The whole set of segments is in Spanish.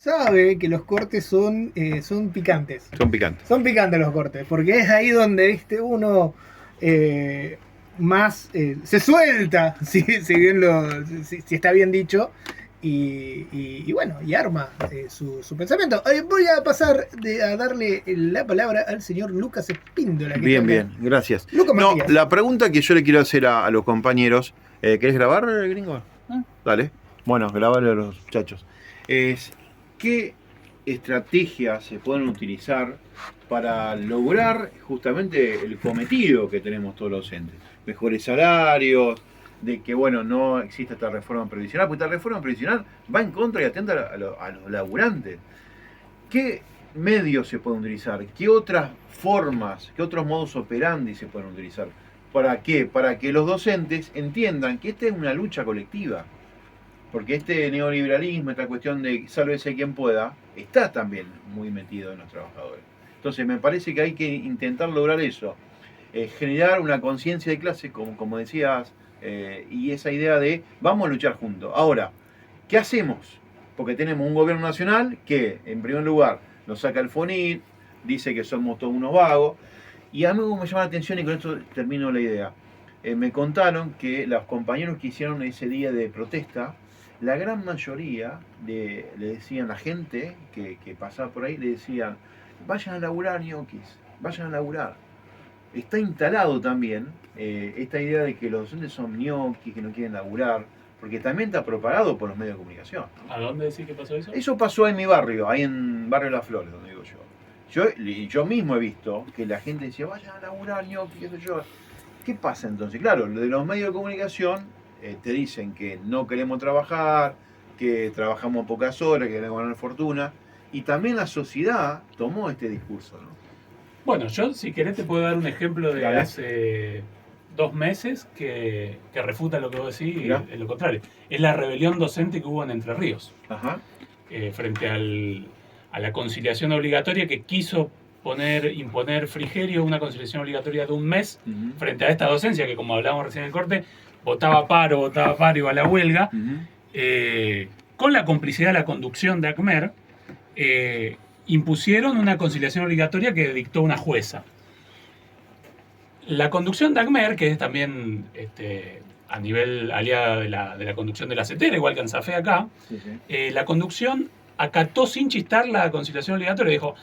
sabe que los cortes son picantes. Son picantes. Son picantes los cortes, porque es ahí donde, viste, uno más se suelta, si está bien dicho, y bueno, y arma su pensamiento. Voy a pasar a darle la palabra al señor Lucas Espíndola. Bien, gracias. Lucas No, Matías. la pregunta que yo le quiero hacer a los compañeros, ¿querés grabar, gringo? Dale. Bueno, grabarle a los muchachos. ¿Qué estrategias se pueden utilizar para lograr justamente el cometido que tenemos todos los docentes? Mejores salarios, de que bueno, no existe esta reforma previsional, porque esta reforma previsional va en contra y atenta a los laburantes. ¿Qué medios se pueden utilizar? ¿Qué otras formas, qué otros modus operandi se pueden utilizar? ¿Para qué? Para que los docentes entiendan que esta es una lucha colectiva. Porque este neoliberalismo, esta cuestión de sálvese quien pueda, está también muy metido en los trabajadores. Entonces me parece que hay que intentar lograr eso. Generar una conciencia de clase, como decías, y esa idea de vamos a luchar juntos. Ahora, ¿qué hacemos? Porque tenemos un gobierno nacional que, en primer lugar, nos saca el FONIT, dice que somos todos unos vagos, y a mí me llama la atención, y con esto termino la idea. Me contaron que los compañeros que hicieron ese día de protesta, la gran mayoría le decían a la gente que pasaba por ahí, le decían, vayan a laburar, ñoquis, vayan a laburar. Está instalado también esta idea de que los docentes son ñoquis, que no quieren laburar, porque también está propagado por los medios de comunicación. ¿A dónde decís que pasó eso? Eso pasó en mi barrio, ahí en Barrio Las Flores, donde digo yo. Yo mismo he visto que la gente decía, vayan a laburar, ñoquis, qué sé yo. ¿Qué pasa entonces? Claro, lo de los medios de comunicación te dicen que no queremos trabajar, que trabajamos pocas horas, que queremos ganar fortuna, y también la sociedad tomó este discurso, ¿no? Bueno, yo si querés te puedo dar un ejemplo de hace 2 meses que refuta lo que vos decís y es lo contrario. Es la rebelión docente que hubo en Entre Ríos. Ajá. Frente a la conciliación obligatoria que quiso imponer Frigerio, una conciliación obligatoria de 1 mes, frente a esta docencia que, como hablábamos recién en el corte, votaba paro, iba a la huelga, con la complicidad de la conducción de ACMER, impusieron una conciliación obligatoria que dictó una jueza. La conducción de ACMER, que es también a nivel aliada de la conducción de la CETERA, igual que en SAFE acá, la conducción acató sin chistar la conciliación obligatoria. Dijo,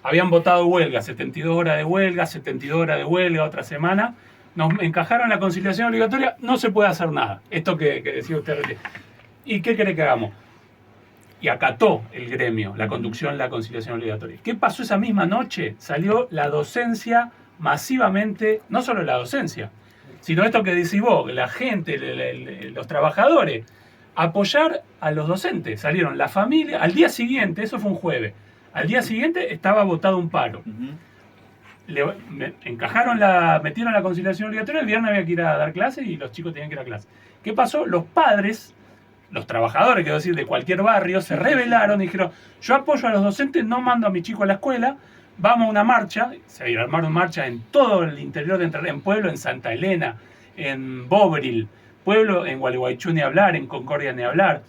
habían votado huelga, 72 horas de huelga, 72 horas de huelga, otra semana, nos encajaron la conciliación obligatoria, no se puede hacer nada. Esto que decía usted recién. ¿Y qué quiere que hagamos? Y acató el gremio, la conducción, la conciliación obligatoria. ¿Qué pasó esa misma noche? Salió la docencia masivamente, no solo la docencia, sino esto que decís vos, la gente, los trabajadores, apoyar a los docentes. Salieron la familia, al día siguiente, eso fue un jueves, al día siguiente estaba votado un paro. Metieron la conciliación obligatoria, el viernes había que ir a dar clases y los chicos tenían que ir a clase. ¿Qué pasó? Los padres, los trabajadores, quiero decir, de cualquier barrio, se rebelaron y dijeron, yo apoyo a los docentes, no mando a mi chico a la escuela, vamos a una marcha. Se armaron marchas en todo el interior de Entre Ríos, en Pueblo, en Santa Elena, en Bobril, Pueblo, en Gualeguaychú ni hablar, en Concordia ni hablar.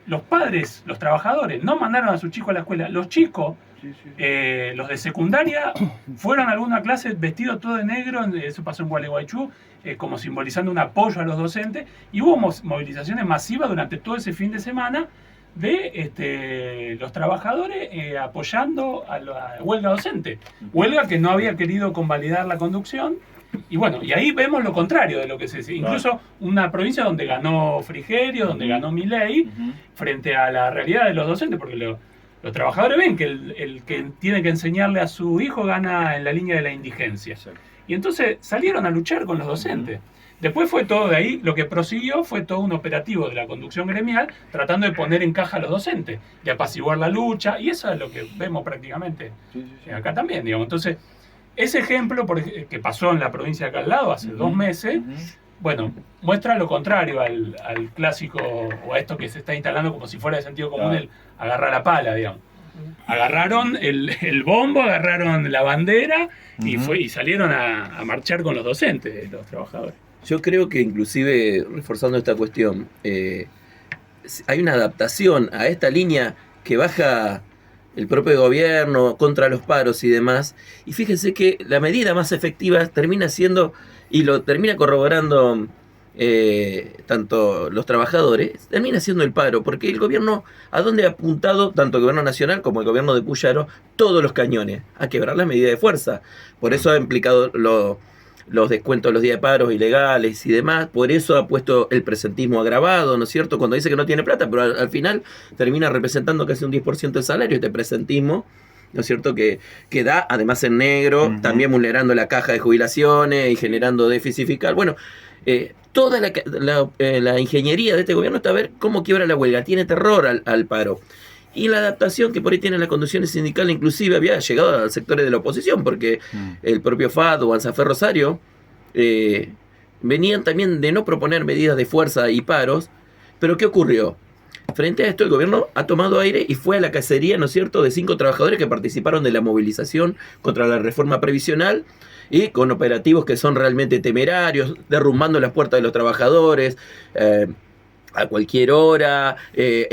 Los padres, los trabajadores, no mandaron a su chico a la escuela. Los chicos, los de secundaria, fueron a alguna clase vestidos todo de negro, eso pasó en Gualeguaychú, como simbolizando un apoyo a los docentes, y hubo movilizaciones masivas durante todo ese fin de semana de los trabajadores apoyando a la huelga docente. Huelga que no había querido convalidar la conducción. Y bueno, y ahí vemos lo contrario de lo que se decía. Incluso una provincia donde ganó Frigerio, donde ganó Milei, frente a la realidad de los docentes, porque los trabajadores ven que el que tiene que enseñarle a su hijo gana en la línea de la indigencia. Y entonces salieron a luchar con los docentes. Después fue todo de ahí, lo que prosiguió fue todo un operativo de la conducción gremial tratando de poner en caja a los docentes, de apaciguar la lucha, y eso es lo que vemos prácticamente acá también, digamos. Entonces, ese ejemplo que pasó en la provincia de acá al lado hace 2 meses, bueno, muestra lo contrario al clásico, o a esto que se está instalando como si fuera de sentido común, el agarrar la pala, digamos. Agarraron el bombo, agarraron la bandera y salieron a marchar con los docentes, los trabajadores. Yo creo que inclusive, reforzando esta cuestión, hay una adaptación a esta línea que baja el propio gobierno contra los paros y demás. Y fíjense que la medida más efectiva termina siendo, y lo termina corroborando tanto los trabajadores, termina siendo el paro, porque el gobierno, ¿a dónde ha apuntado tanto el gobierno nacional como el gobierno de Puyaro? Todos los cañones, a quebrar las medidas de fuerza. Por eso ha implicado los descuentos de los días de paros ilegales y demás, por eso ha puesto el presentismo agravado, ¿no es cierto? Cuando dice que no tiene plata, pero al final termina representando casi un 10% del salario, este presentismo, ¿no es cierto? Que da, además en negro, también vulnerando la caja de jubilaciones y generando déficit fiscal. Bueno, toda la ingeniería de este gobierno está a ver cómo quiebra la huelga, tiene terror al paro. Y la adaptación que por ahí tienen las conducciones sindicales, inclusive había llegado a sectores de la oposición, porque el propio FAD o Anzafer Rosario venían también de no proponer medidas de fuerza y paros. Pero ¿qué ocurrió? Frente a esto, el gobierno ha tomado aire y fue a la cacería, ¿no es cierto?, de 5 trabajadores que participaron de la movilización contra la reforma previsional, y con operativos que son realmente temerarios, derrumbando las puertas de los trabajadores, a cualquier hora,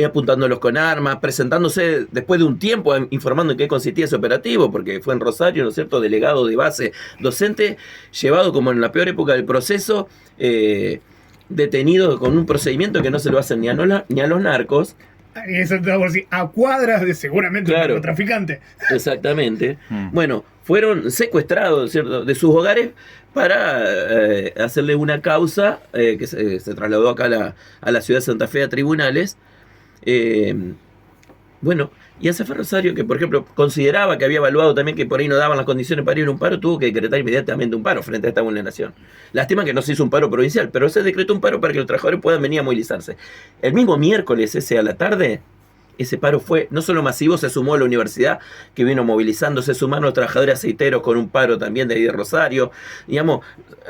apuntándolos con armas, presentándose después de un tiempo informando en qué consistía ese operativo, porque fue en Rosario, ¿no es cierto?, delegado de base docente, llevado como en la peor época del proceso, detenido con un procedimiento que no se lo hacen ni a los narcos. Eso te por decir, a cuadras de seguramente un narcotraficante. Exactamente. Bueno, fueron secuestrados, ¿cierto?, de sus hogares para hacerle una causa que se trasladó acá a la ciudad de Santa Fe a tribunales. Bueno, y Anzafer Rosario, que por ejemplo consideraba que había evaluado también que por ahí no daban las condiciones para ir a un paro, tuvo que decretar inmediatamente un paro frente a esta vulneración. Lástima que no se hizo un paro provincial, pero se decretó un paro para que los trabajadores puedan venir a movilizarse. El mismo miércoles, ese a la tarde, ese paro fue no solo masivo, se sumó a la universidad que vino movilizando, se sumaron los trabajadores aceiteros con un paro también de ahí de Rosario. Digamos,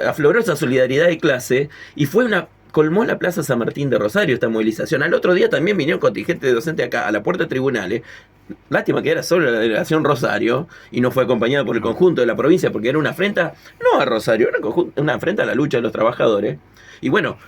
afloró esa solidaridad de clase y colmó la Plaza San Martín de Rosario esta movilización. Al otro día también vinieron contingentes de docentes acá a la puerta de tribunales. Lástima que era solo la delegación Rosario y no fue acompañada por el conjunto de la provincia, porque era una afrenta, no a Rosario, era una afrenta a la lucha de los trabajadores. Y bueno,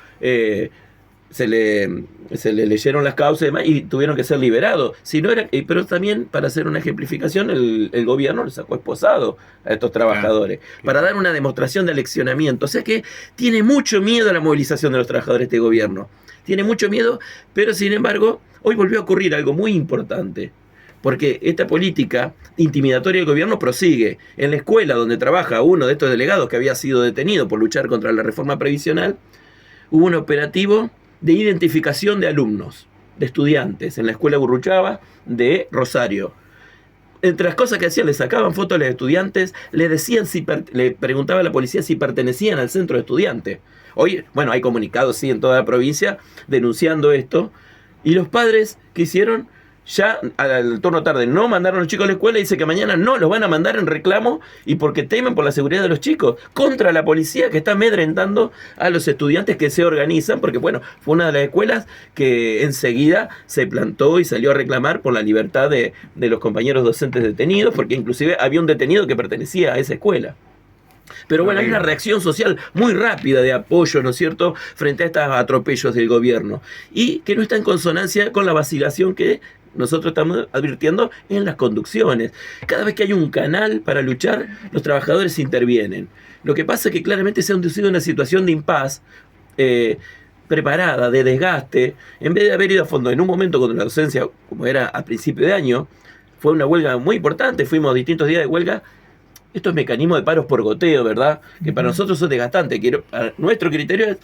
se le leyeron las causas y demás y tuvieron que ser liberados. Si no era, pero también, para hacer una ejemplificación, el gobierno le sacó esposado a estos trabajadores, para dar una demostración de aleccionamiento. O sea que tiene mucho miedo a la movilización de los trabajadores este gobierno. Tiene mucho miedo, pero sin embargo, hoy volvió a ocurrir algo muy importante. Porque esta política intimidatoria del gobierno prosigue. En la escuela donde trabaja uno de estos delegados que había sido detenido por luchar contra la reforma previsional, hubo un operativo de identificación de alumnos, de estudiantes, en la escuela Burruchaga de Rosario. Entre las cosas que hacían, le sacaban fotos a los estudiantes, le decían le preguntaba a la policía si pertenecían al centro de estudiantes. Hoy, bueno, hay comunicados, sí, en toda la provincia, denunciando esto, y los padres que hicieron, ya al turno tarde no mandaron a los chicos a la escuela y dice que mañana no los van a mandar en reclamo, y porque temen por la seguridad de los chicos, contra la policía que está amedrentando a los estudiantes que se organizan, porque bueno, fue una de las escuelas que enseguida se plantó y salió a reclamar por la libertad de los compañeros docentes detenidos, porque inclusive había un detenido que pertenecía a esa escuela. Pero bueno, hay una reacción social muy rápida de apoyo, ¿no es cierto?, frente a estos atropellos del gobierno, y que no está en consonancia con la vacilación que nosotros estamos advirtiendo en las conducciones. Cada vez que hay un canal para luchar, los trabajadores intervienen. Lo que pasa es que claramente se ha inducido una situación de impas preparada, de desgaste, en vez de haber ido a fondo en un momento cuando la docencia, como era a principio de año, fue una huelga muy importante, fuimos distintos días de huelga. Estos mecanismos de paros por goteo, ¿verdad?, que para nosotros son desgastantes. Nuestro criterio es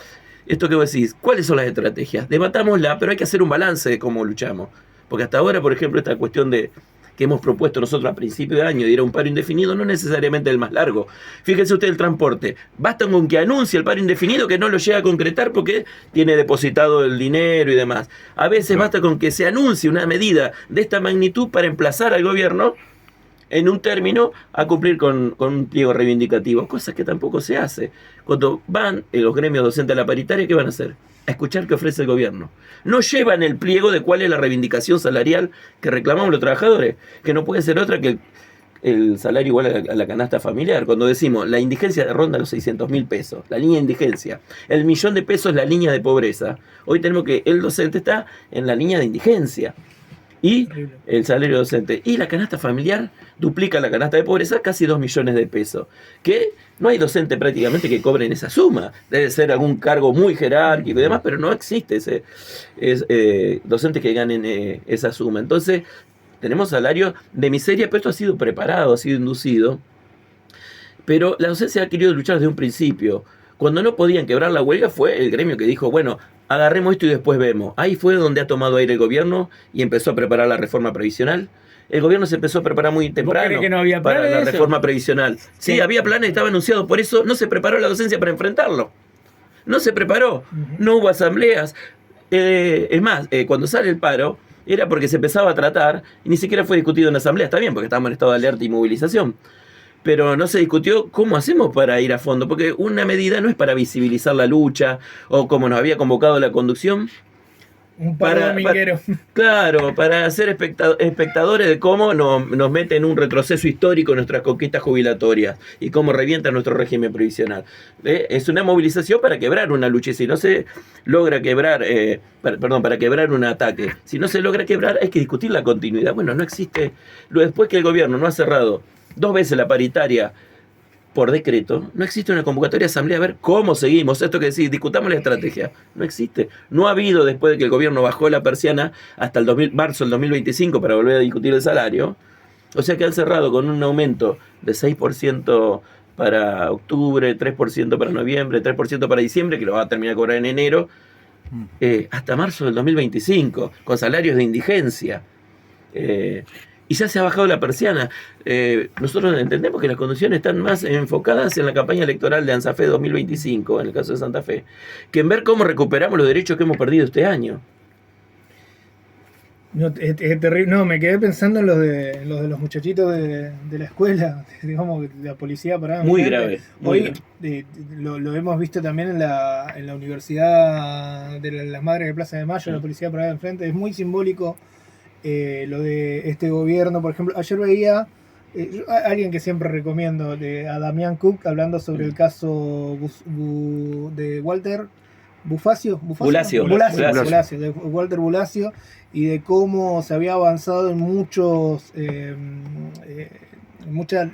esto que vos decís. ¿Cuáles son las estrategias? Debatámosla, pero hay que hacer un balance de cómo luchamos. Porque hasta ahora, por ejemplo, esta cuestión que hemos propuesto nosotros a principio de año de ir a un paro indefinido, no necesariamente el más largo. Fíjense usted el transporte. Basta con que anuncie el paro indefinido, que no lo llega a concretar porque tiene depositado el dinero y demás. A veces basta con que se anuncie una medida de esta magnitud para emplazar al gobierno en un término a cumplir con un pliego reivindicativo, cosa que tampoco se hace. Cuando van los gremios docentes a la paritaria, ¿qué van a hacer? A escuchar qué ofrece el gobierno. No llevan el pliego de cuál es la reivindicación salarial que reclamamos los trabajadores, que no puede ser otra que el salario igual a la canasta familiar. Cuando decimos la indigencia ronda los 600.000 pesos, la línea de indigencia, el 1.000.000 de pesos es la línea de pobreza. Hoy tenemos que el docente está en la línea de indigencia. Y Terrible. el salario docente. Y la canasta familiar duplica la canasta de pobreza, casi 2 millones de pesos. Que no hay docente prácticamente que cobre en esa suma. Debe ser algún cargo muy jerárquico y demás, pero no existe ese docentes que ganen esa suma. Entonces, tenemos salarios de miseria, pero esto ha sido preparado, ha sido inducido. Pero la docencia ha querido luchar desde un principio. Cuando no podían quebrar la huelga fue el gremio que dijo, bueno, agarremos esto y después vemos. Ahí fue donde ha tomado aire el gobierno y empezó a preparar la reforma previsional. El gobierno se empezó a preparar muy temprano crees que no había para planes la de eso? reforma previsional. Sí, había planes, estaba anunciado, por eso no se preparó la docencia para enfrentarlo. No se preparó, no hubo asambleas. Es más, cuando sale el paro, era porque se empezaba a tratar y ni siquiera fue discutido en asamblea. Está bien, porque estábamos en estado de alerta y movilización. Pero no se discutió cómo hacemos para ir a fondo, porque una medida no es para visibilizar la lucha, o como nos había convocado la conducción, Un paro dominguero. claro, para ser espectadores de cómo nos mete en un retroceso histórico nuestras conquistas jubilatorias y cómo revienta nuestro régimen previsional. Es una movilización para quebrar una lucha, y si no se logra quebrar, para quebrar un ataque, si no se logra quebrar hay que discutir la continuidad. Bueno, no existe, después que el gobierno no ha cerrado 2 veces la paritaria por decreto, no existe una convocatoria de asamblea a ver cómo seguimos. Esto que decís, discutamos la estrategia. No existe. No ha habido, después de que el gobierno bajó la persiana, hasta el marzo del 2025 para volver a discutir el salario. O sea que han cerrado con un aumento de 6% para octubre, 3% para noviembre, 3% para diciembre, que lo va a terminar a cobrar en enero, hasta marzo del 2025, con salarios de indigencia. Y ya se ha bajado la persiana. Nosotros entendemos que las condiciones están más enfocadas en la campaña electoral de ANSAFE 2025, en el caso de Santa Fe, que en ver cómo recuperamos los derechos que hemos perdido este año. No, es terrible. No, me quedé pensando en los muchachitos de la escuela, digamos, la policía parada. Muy enfrente. grave. Muy grave. Lo hemos visto también en la Universidad de las Madres de Plaza de Mayo, la policía parada enfrente. Es muy simbólico lo de este gobierno. Por ejemplo, ayer veía a alguien que siempre recomiendo, a Damián Cook, hablando sobre el caso de Walter Bulacio, de Walter Bulacio, y de cómo se había avanzado en mucha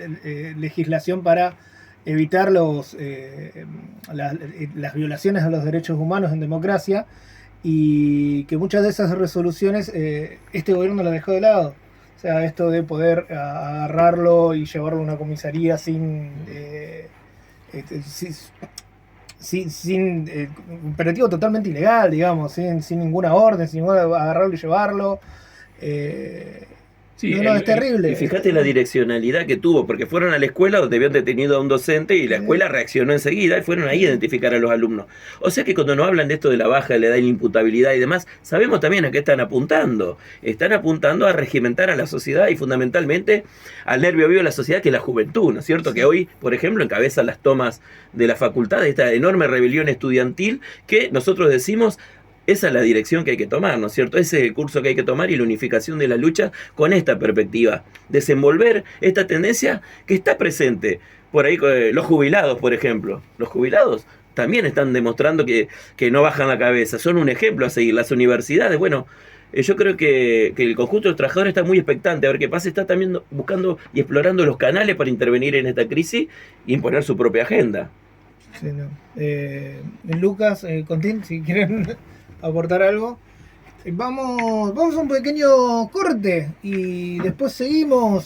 legislación para evitar las violaciones a los derechos humanos en democracia, y que muchas de esas resoluciones este gobierno las dejó de lado. O sea, esto de poder agarrarlo y llevarlo a una comisaría sin un operativo totalmente ilegal, digamos, sin ninguna orden, sin ninguna, agarrarlo y llevarlo. Sí, es terrible. Y fíjate la direccionalidad que tuvo, porque fueron a la escuela donde habían detenido a un docente y la escuela reaccionó enseguida y fueron ahí a identificar a los alumnos. O sea que cuando nos hablan de esto de la baja de la edad y la imputabilidad y demás, sabemos también a qué están apuntando. Están apuntando a regimentar a la sociedad y fundamentalmente al nervio vivo de la sociedad, que es la juventud, ¿no es cierto? Sí. Que hoy, por ejemplo, encabeza las tomas de la facultad, de esta enorme rebelión estudiantil que nosotros decimos... Esa es la dirección que hay que tomar, ¿no es cierto? Ese es el curso que hay que tomar, y la unificación de la lucha con esta perspectiva. Desenvolver esta tendencia que está presente. Por ahí los jubilados, por ejemplo. Los jubilados también están demostrando que no bajan la cabeza. Son un ejemplo a seguir. Las universidades, bueno, yo creo que el conjunto de los trabajadores está muy expectante a ver qué pasa. Está también buscando y explorando los canales para intervenir en esta crisis e imponer su propia agenda. Sí, no. Lucas, Contín, si quieren aportar algo. Vamos a un pequeño corte y después seguimos.